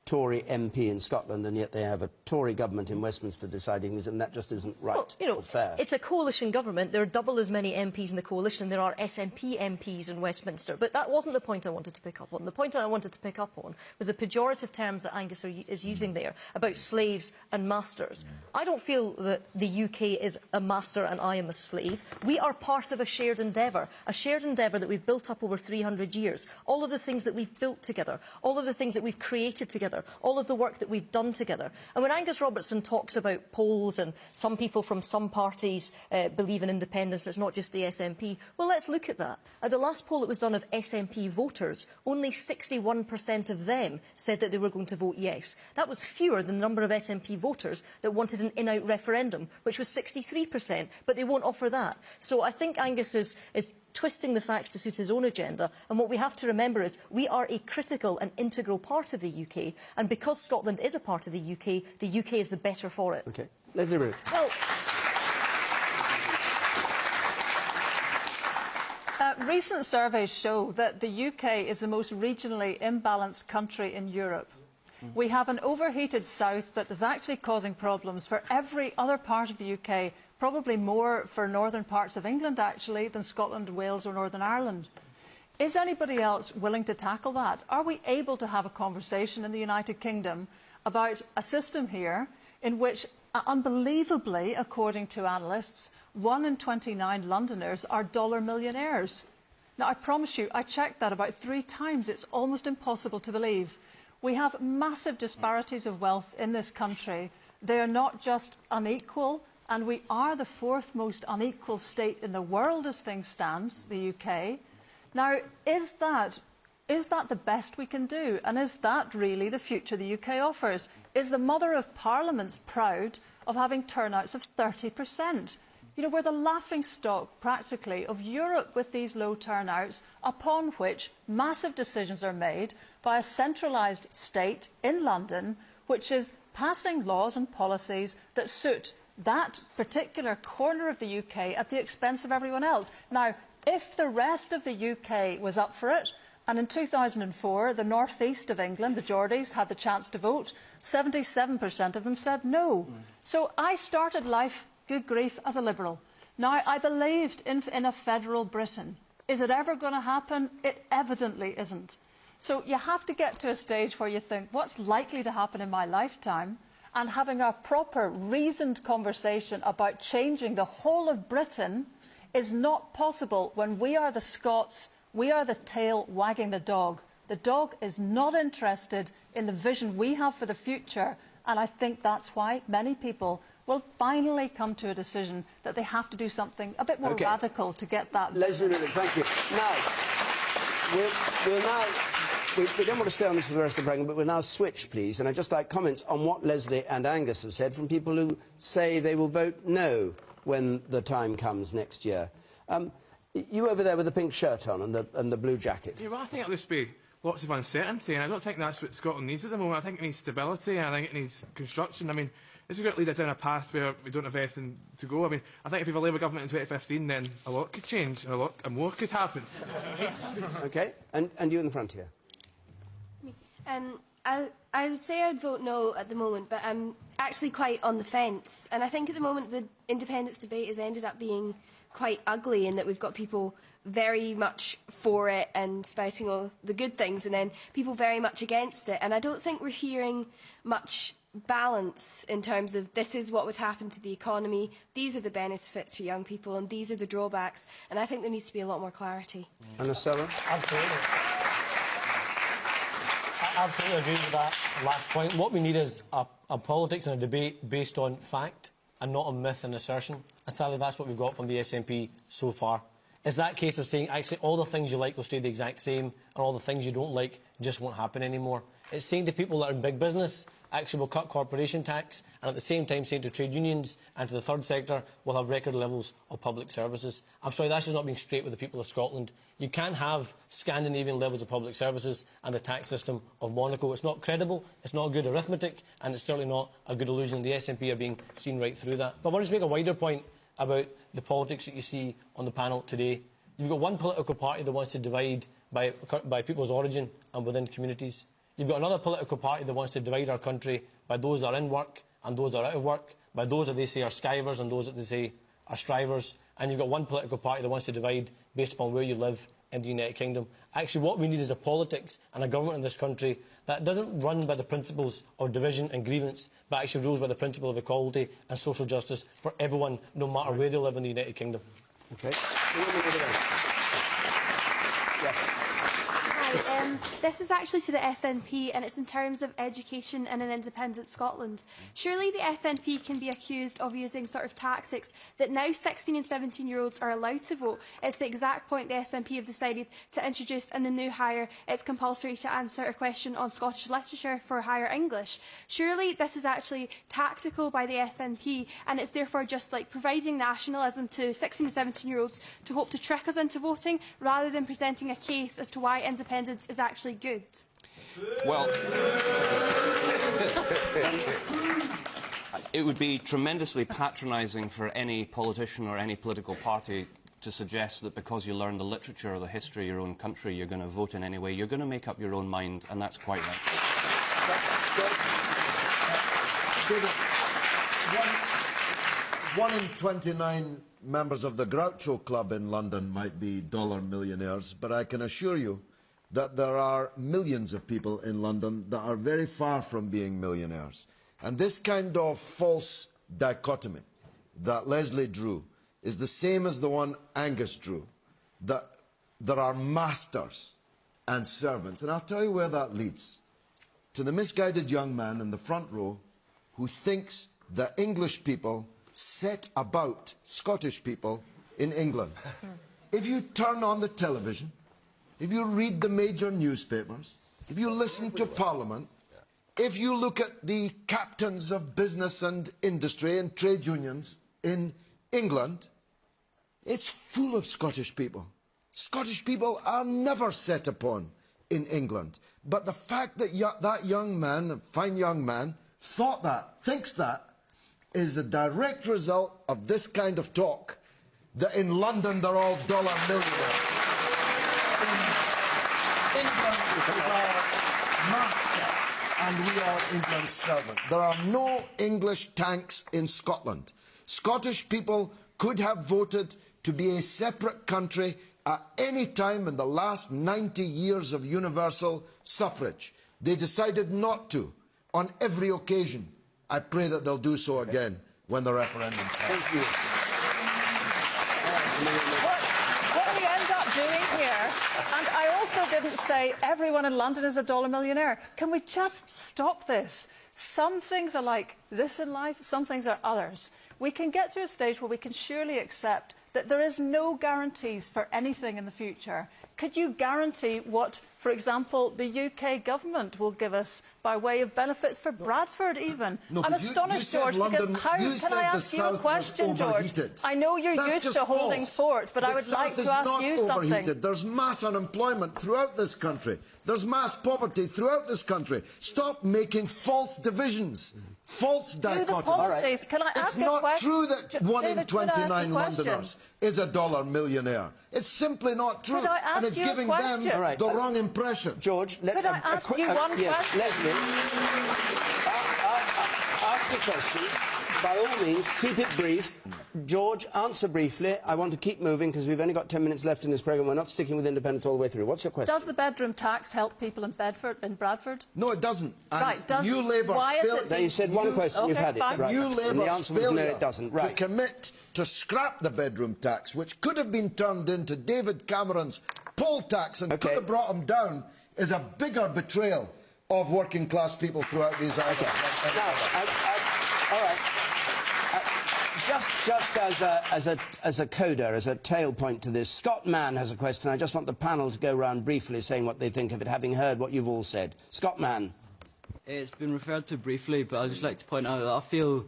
Tory MP in Scotland, and yet they have a Tory government in Westminster deciding this, and that just isn't right or fair? It's a coalition government. There are double as many MPs in the coalition. There are SNP MPs in Westminster. But that wasn't the point I wanted to pick up on. The point I wanted to pick up on was the pejorative terms that Angus is using there about slaves and masters. I don't feel that the UK is a master and I am a slave. We are part of a shared endeavour that we've built up over 300 years. All of the things that we've built together, all of the things that we've created together, all of the work that we've done together. And when Angus Robertson talks about polls and some people from some parties believe in independence, it's not just the SNP, well, let's look at that. At the last poll that was done of SNP voters, only 61% of them said that they were going to vote yes. That was fewer than the number of SNP voters that wanted an in-out referendum, which was 63%, but they won't offer that. So I think Angus is twisting the facts to suit his own agenda. And what we have to remember is we are a critical and integral part of the UK, and because Scotland is a part of the UK is the better for it. Okay. Lesley Ruth. Well, recent surveys show that the UK is the most regionally imbalanced country in Europe. We have an overheated south that is actually causing problems for every other part of the UK, probably more for northern parts of England, actually, than Scotland, Wales or Northern Ireland. Is anybody else willing to tackle that? Are we able to have a conversation in the United Kingdom about a system here in which, unbelievably, according to analysts, 1 in 29 Londoners are dollar millionaires? Now, I promise you, I checked that about 3 times. It's almost impossible to believe. We have massive disparities of wealth in this country. They are not just unequal, and we are the 4th most unequal state in the world as things stand, the UK. Now, is that the best we can do? And is that really the future the UK offers? Is the Mother of Parliaments proud of having turnouts of 30%? You know, we're the laughingstock, practically, of Europe with these low turnouts, upon which massive decisions are made by a centralised state in London, which is passing laws and policies that suit that particular corner of the UK at the expense of everyone else. Now, if the rest of the UK was up for it, and in 2004, the north east of England, the Geordies, had the chance to vote, 77% of them said no. So I started life, good grief, as a Liberal. Now, I believed in a federal Britain. Is it ever going to happen? It evidently isn't. So you have to get to a stage where you think, what's likely to happen in my lifetime? And having a proper, reasoned conversation about changing the whole of Britain is not possible when we are the Scots, we are the tail wagging the dog. The dog is not interested in the vision we have for the future, and I think that's why many people will finally come to a decision that they have to do something a bit more radical to get that. Lesley, thank you. Now, we don't want to stay on this for the rest of the programme, but we'll now switch, please. And I'd just like comments on what Lesley and Angus have said from people who say they will vote no when the time comes next year. You over there with the pink shirt on and the blue jacket. Yeah, well, I think it'll just be lots of uncertainty, and I don't think that's what Scotland needs at the moment. I think it needs stability, and I think it needs construction. I mean, this is going to lead us down a path where we don't have anything to go. I mean, I think if we have a Labour government in 2015, then a lot could change, and a lot more could happen. OK. And you in the front here. I would say I'd vote no at the moment, but I'm actually quite on the fence. And I think at the moment the independence debate has ended up being quite ugly in that we've got people very much for it and spouting all the good things, and then people very much against it. And I don't think we're hearing much balance in terms of this is what would happen to the economy, these are the benefits for young people, and these are the drawbacks. And I think there needs to be a lot more clarity. Anna Sarwar? Absolutely. I absolutely agree with that last point. What we need is a politics and a debate based on fact and not on myth and assertion. And sadly, that's what we've got from the SNP so far. It's that case of saying, actually, all the things you like will stay the exact same, and all the things you don't like just won't happen anymore. It's saying to people that are in big business, actually, we'll cut corporation tax, and at the same time saying to trade unions and to the third sector, we'll have record levels of public services. I'm sorry, that's just not being straight with the people of Scotland. You can't have Scandinavian levels of public services and the tax system of Monaco. It's not credible, it's not good arithmetic, and it's certainly not a good illusion. The SNP are being seen right through that. But I want to make a wider point about the politics that you see on the panel today. You've got one political party that wants to divide by people's origin and within communities. You've got another political party that wants to divide our country by those that are in work and those that are out of work, by those that they say are skivers and those that they say are strivers. And you've got one political party that wants to divide based upon where you live in the United Kingdom. Actually, what we need is a politics and a government in this country that doesn't run by the principles of division and grievance, but actually rules by the principle of equality and social justice for everyone, no matter where they live in the United Kingdom. Okay. Hi. This is actually to the SNP, and it's in terms of education in an independent Scotland. Surely the SNP can be accused of using sort of tactics that now 16 and 17-year-olds are allowed to vote. It's the exact point the SNP have decided to introduce in the new hire. It's compulsory to answer a question on Scottish literature for higher English. Surely this is actually tactical by the SNP, and it's therefore just like providing nationalism to 16 and 17-year-olds to hope to trick us into voting, rather than presenting a case as to why independence is actually good. Well, it would be tremendously patronising for any politician or any political party to suggest that because you learn the literature or the history of your own country, you're going to vote in any way. You're going to make up your own mind, and that's quite right. One in 29 members of the Groucho Club in London might be dollar millionaires, but I can assure you that there are millions of people in London that are very far from being millionaires. And this kind of false dichotomy that Lesley drew is the same as the one Angus drew, that there are masters and servants. And I'll tell you where that leads. To the misguided young man in the front row who thinks that English people set about Scottish people in England. If you turn on the television, if you read the major newspapers, if you listen to Parliament, if you look at the captains of business and industry and trade unions in England, it's full of Scottish people. Scottish people are never set upon in England. But the fact that that young man, a fine young man, thought that, thinks that, is a direct result of this kind of talk, that in London they're all dollar millionaires. In England we are master and we are England's servant. There are no English tanks in Scotland. Scottish people could have voted to be a separate country at any time in the last 90 years of universal suffrage. They decided not to on every occasion. I pray that they'll do so again when the referendum comes. What we end up doing here, and I also didn't say everyone in London is a dollar millionaire. Can we just stop this? Some things are like this in life, some things are others. We can get to a stage where we can surely accept that there is no guarantees for anything in the future. Could you guarantee what, for example, the UK government will give us by way of benefits for Bradford even? No, I'm astonished, George, because how can I ask you a question, George? I know you're used to holding fort, but I would like to ask you something. There's mass unemployment throughout this country. There's mass poverty throughout this country. Stop making false divisions. False dichotomy. Do the policies. Can I ask a question? It's not true that 1 in 29 Londoners is a dollar millionaire. It's simply not true. And it's giving them the wrong impression. George, could I ask you one question? Yes, Lesley. Ask a question. By all means, keep it brief. George, answer briefly. I want to keep moving because we've only got 10 minutes left in this programme. We're not sticking with independence all the way through. What's your question? Does the bedroom tax help people in Bradford? No, it doesn't. And right, doesn't. New Labour's Why is it? Now, you said one question, okay, you've had it. Right. New Labour's the answer was no, it doesn't. Right. To commit to scrap the bedroom tax, which could have been turned into David Cameron's poll tax and could have brought him down, is a bigger betrayal of working class people throughout these islands. All right. Just as a coda, as a tail point to this, Scott Mann has a question. I just want the panel to go round briefly saying what they think of it, having heard what you've all said. Scott Mann. It's been referred to briefly, but I'd just like to point out that I feel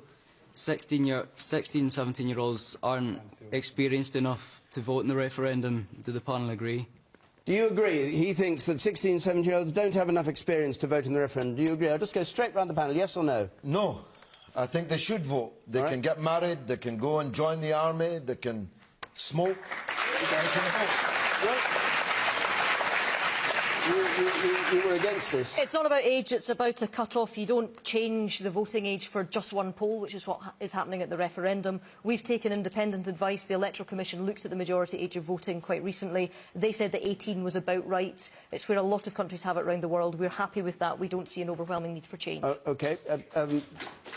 16, 17-year-olds aren't experienced enough to vote in the referendum. Do the panel agree? Do you agree? He thinks that 16, 17-year-olds don't have enough experience to vote in the referendum. Do you agree? I'll just go straight round the panel. Yes or no? No. I think they should vote. They can get married, they can go and join the army, they can smoke. They can vote. You were against this. It's not about age, it's about a cut-off. You don't change the voting age for just one poll, which is what is happening at the referendum. We've taken independent advice. The Electoral Commission looked at the majority age of voting quite recently. They said that 18 was about right. It's where a lot of countries have it around the world. We're happy with that. We don't see an overwhelming need for change. OK.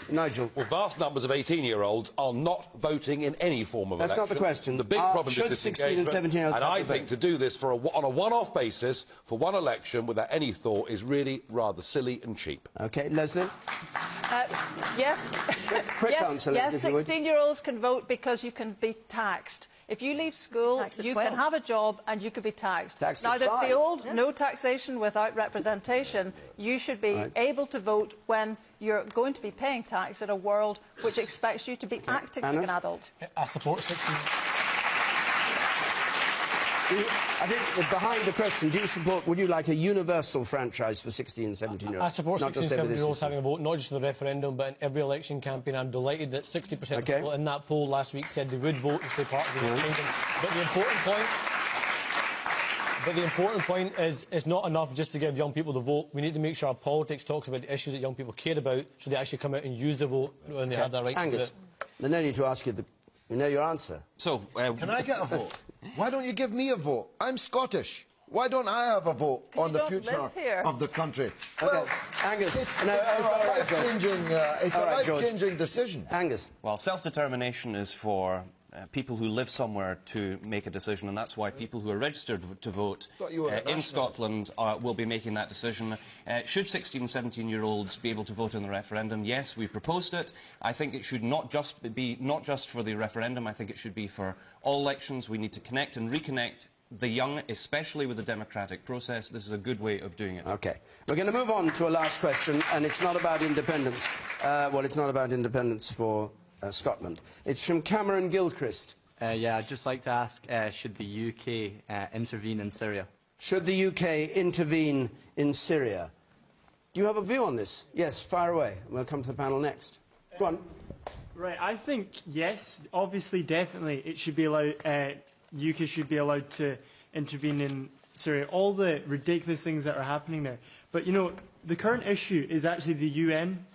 Nigel. Well, vast numbers of 18-year-olds are not voting in any form of election. That's not the question. The big problem should is 16 and 17-year-olds and have I to think vote? to do this on a one-off basis for one election without any thought is really rather silly and cheap. OK, Lesley? Yes. Quick answer, Lesley, yes, if you would. 16-year-olds can vote because you can be taxed. If you leave school, you can have a job and you could be taxed. Taxed now, at there's 5. the old no taxation without representation. You should be able to vote when you're going to be paying tax in a world which expects you to be acting like an adult. I support 16. I think behind the question, do you support, would you like a universal franchise for 16 and 17-year-olds? I support Not 16 just and over this 17-year-olds issue. having a vote, not just in the referendum, but in every election campaign. I'm delighted that 60% of people in that poll last week said they would vote to stay part of the United Kingdom. But the important point is it's not enough just to give young people the vote. We need to make sure our politics talks about the issues that young people care about, so they actually come out and use their vote when they have that right Angus, to do it. there's no need to ask you. You know your answer. So, can I get a vote? Why don't you give me a vote? I'm Scottish. Why don't I have a vote on the future of the country? Well, Angus, it's a life-changing decision. Angus. Well, self-determination is for people who live somewhere to make a decision, and that's why people who are registered to vote in Scotland will be making that decision. Should 16 and 17-year-olds be able to vote in the referendum? Yes, we've proposed it. I think it should not just for the referendum. I think it should be for all elections. We need to connect and reconnect the young, especially with the democratic process. This is a good way of doing it. OK. We're going to move on to a last question, and it's not about independence. Well, it's not about independence for Scotland. It's from Cameron Gilchrist. Yeah, I'd just like to ask, should the UK intervene in Syria? Should the UK intervene in Syria? Do you have a view on this? Yes, fire away. We'll come to the panel next. Go on. Right, I think, yes, obviously, definitely, it should be allowed, UK should be allowed to intervene in Syria. All the ridiculous things that are happening there. But, you know, the current issue is actually the UN.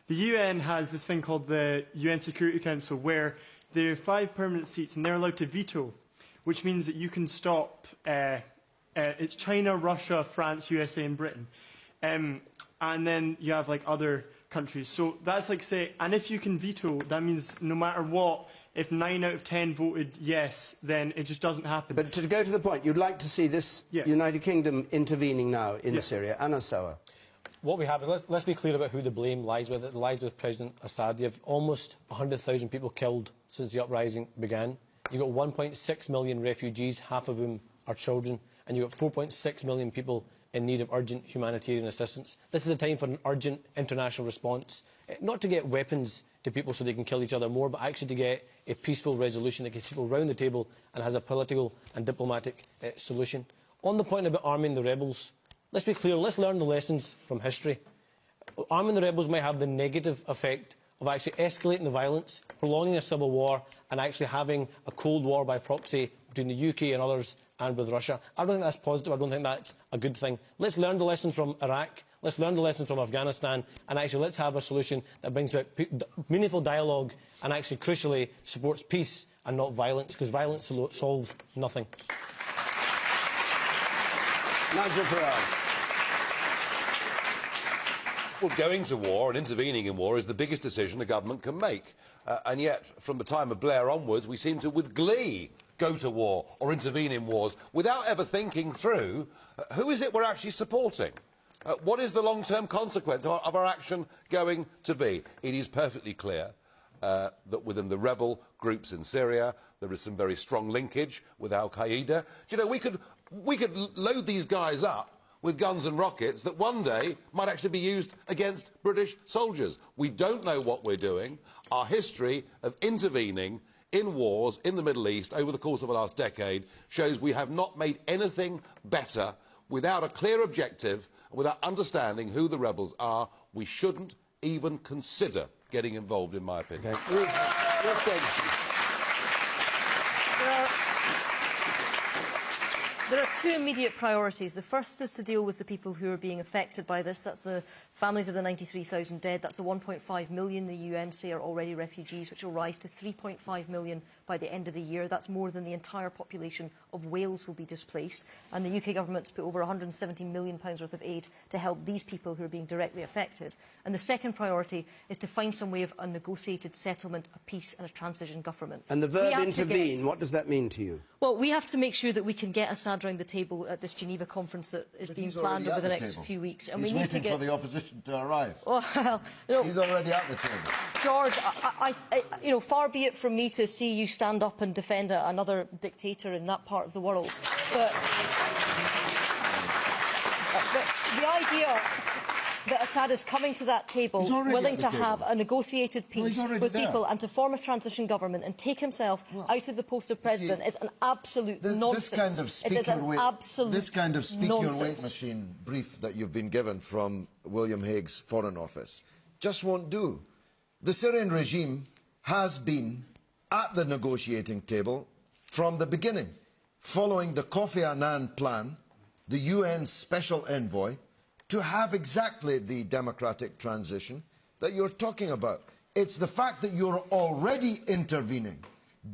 The UN has this thing called the UN Security Council, where there are 5 permanent seats and they're allowed to veto, which means that you can stop, it's China, Russia, France, USA and Britain. And then you have like other countries. So that's like say, and if you can veto, that means no matter what, if 9 out of 10 voted yes, then it just doesn't happen. But to go to the point, you'd like to see this United Kingdom intervening now in Syria. Anna Sarwar. What we have is, let's be clear about who the blame lies with. It lies with President Assad. You have almost 100,000 people killed since the uprising began. You've got 1.6 million refugees, half of whom are children, and you've got 4.6 million people in need of urgent humanitarian assistance. This is a time for an urgent international response, not to get weapons to people so they can kill each other more, but actually to get a peaceful resolution that gets people round the table and has a political and diplomatic solution. On the point about arming the rebels, let's be clear, let's learn the lessons from history. Arming the rebels may have the negative effect of actually escalating the violence, prolonging a civil war, and actually having a Cold War by proxy between the UK and others and with Russia. I don't think that's positive. I don't think that's a good thing. Let's learn the lessons from Iraq. Let's learn the lessons from Afghanistan, and actually let's have a solution that brings about meaningful dialogue and actually, crucially, supports peace and not violence, because violence solves nothing. Nigel Farage. Well, going to war and intervening in war is the biggest decision a government can make. And yet, from the time of Blair onwards, we seem to, with glee, go to war or intervene in wars without ever thinking through who is it we're actually supporting? What is the long-term consequence of our action going to be? It is perfectly clear that within the rebel groups in Syria, there is some very strong linkage with al-Qaeda. Do you know, we could load these guys up with guns and rockets that one day might actually be used against British soldiers. We don't know what we're doing. Our history of intervening in wars in the Middle East over the course of the last decade shows we have not made anything better without a clear objective, without understanding who the rebels are. We shouldn't even consider getting involved, in my opinion. Okay. Ruth Davidson. There are two immediate priorities. The first is to deal with the people who are being affected by this. That's the families of the 93,000 dead. That's the 1.5 million the UN say are already refugees, which will rise to 3.5 million by the end of the year. That's more than the entire population of Wales will be displaced. And the UK government's put over £170 million worth of aid to help these people who are being directly affected. And the second priority is to find some way of a negotiated settlement, a peace and a transition government. And the verb intervene, what does that mean to you? Well, we have to make sure that we can get Assad around the table at this Geneva conference that is being planned over the next few weeks. And He's we need to waiting get for the opposition to arrive. Well, you know, he's already at the table. George, you know, far be it from me to see you stand up and defend another dictator in that part of the world. But the idea that Assad is coming to that table willing to have a negotiated peace with people and to form a transition government and take himself out of the post of president is an absolute nonsense. This kind of speak your weight machine brief that you've been given from William Hague's Foreign Office just won't do. The Syrian regime has been at the negotiating table from the beginning, following the Kofi Annan plan, the UN special envoy, to have exactly the democratic transition that you're talking about. It's the fact that you're already intervening,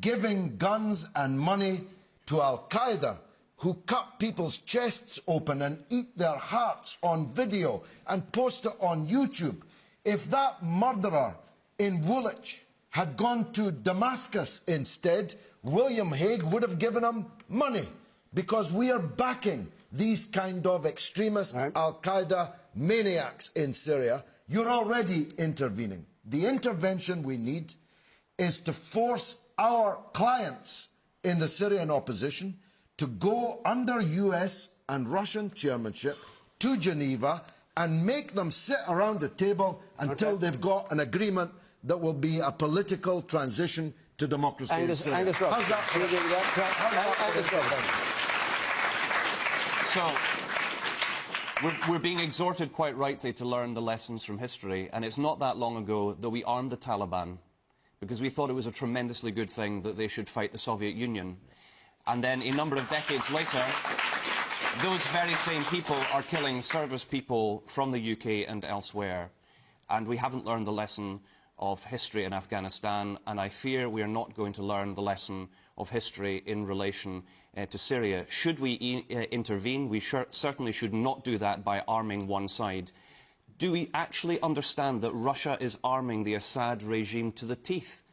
giving guns and money to Al-Qaeda, who cut people's chests open and eat their hearts on video and post it on YouTube. If that murderer in Woolwich had gone to Damascus instead, William Hague would have given him money, because we are backing these kind of extremist Al-Qaeda maniacs in Syria. You're already intervening. The intervention we need is to force our clients in the Syrian opposition to go under US and Russian chairmanship to Geneva and make them sit around a table until they've got an agreement that will be a political transition to democracy in Syria. Angus Robertson. Angus Robertson. So, we're being exhorted quite rightly to learn the lessons from history, and it's not that long ago that we armed the Taliban because we thought it was a tremendously good thing that they should fight the Soviet Union. And then a number of decades later, those very same people are killing service people from the UK and elsewhere. And we haven't learned the lesson of history in Afghanistan, and I fear we are not going to learn the lesson of history in relation to Syria. Should we intervene, we certainly should not do that by arming one side. Do we actually understand that Russia is arming the Assad regime to the teeth?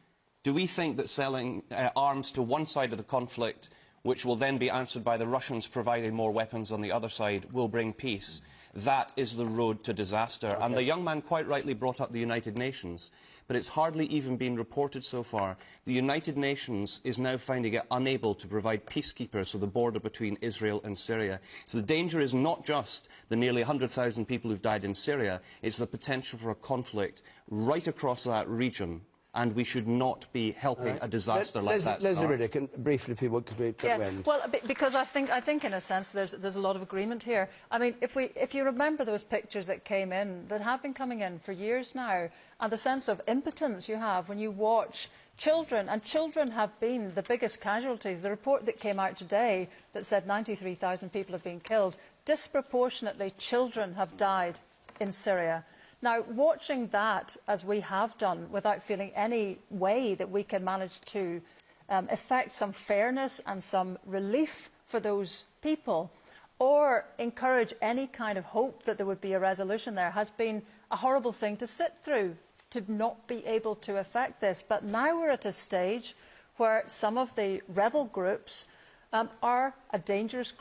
Do we think that selling arms to one side of the conflict, which will then be answered by the Russians providing more weapons on the other side, will bring peace? That is the road to disaster. And the young man quite rightly brought up the United Nations, but it's hardly even been reported so far. The United Nations is now finding it unable to provide peacekeepers for the border between Israel and Syria. So the danger is not just the nearly 100,000 people who've died in Syria, it's the potential for a conflict right across that region. And we should not be helping a disaster like that. Lesley Riddoch, and briefly, if you would, yes. Well, because I think in a sense there's a lot of agreement here. I mean, if you remember those pictures that came in, that have been coming in for years now, and the sense of impotence you have when you watch children, and children have been the biggest casualties. The report that came out today that said 93,000 people have been killed, disproportionately children have died in Syria. Now, watching that, as we have done, without feeling any way that we can manage to effect some fairness and some relief for those people, or encourage any kind of hope that there would be a resolution there, has been a horrible thing to sit through, to not be able to effect this. But now we're at a stage where some of the rebel groups are a dangerous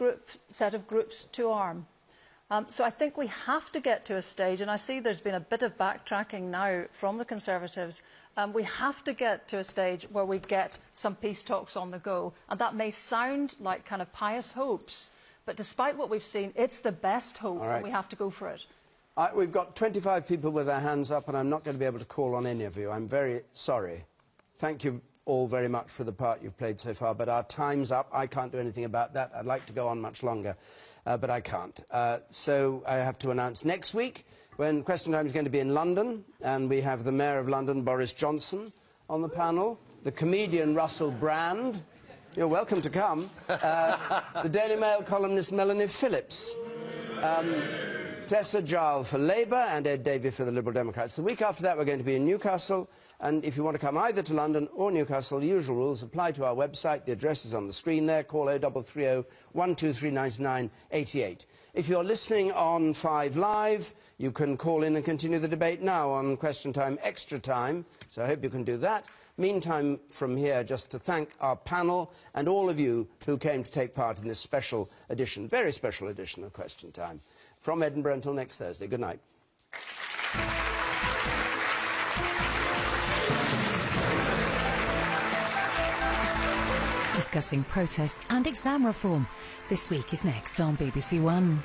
set of groups to arm. So I think we have to get to a stage, and I see there's been a bit of backtracking now from the Conservatives, we have to get to a stage where we get some peace talks on the go. And that may sound like kind of pious hopes, but despite what we've seen, it's the best hope, and we have to go for it. We've got 25 people with their hands up, and I'm not going to be able to call on any of you. I'm very sorry. Thank you all very much for the part you've played so far, but our time's up. I can't do anything about that. I'd like to go on much longer. But I can't. So I have to announce next week, when Question Time is going to be in London, and we have the Mayor of London, Boris Johnson, on the panel, the comedian Russell Brand, You're welcome to come. The Daily Mail columnist Melanie Phillips. Tessa Giles for Labour and Ed Davey for the Liberal Democrats. The week after that we're going to be in Newcastle, and if you want to come either to London or Newcastle, the usual rules apply to our website. The address is on the screen there. Call 0330 123 99 88. If you're listening on 5 Live, you can call in and continue the debate now on Question Time Extra Time, so I hope you can do that. Meantime, from here, just to thank our panel and all of you who came to take part in this special edition, very special edition of Question Time. From Edinburgh until next Thursday. Good night. Discussing protests and exam reform. This week is next on BBC One.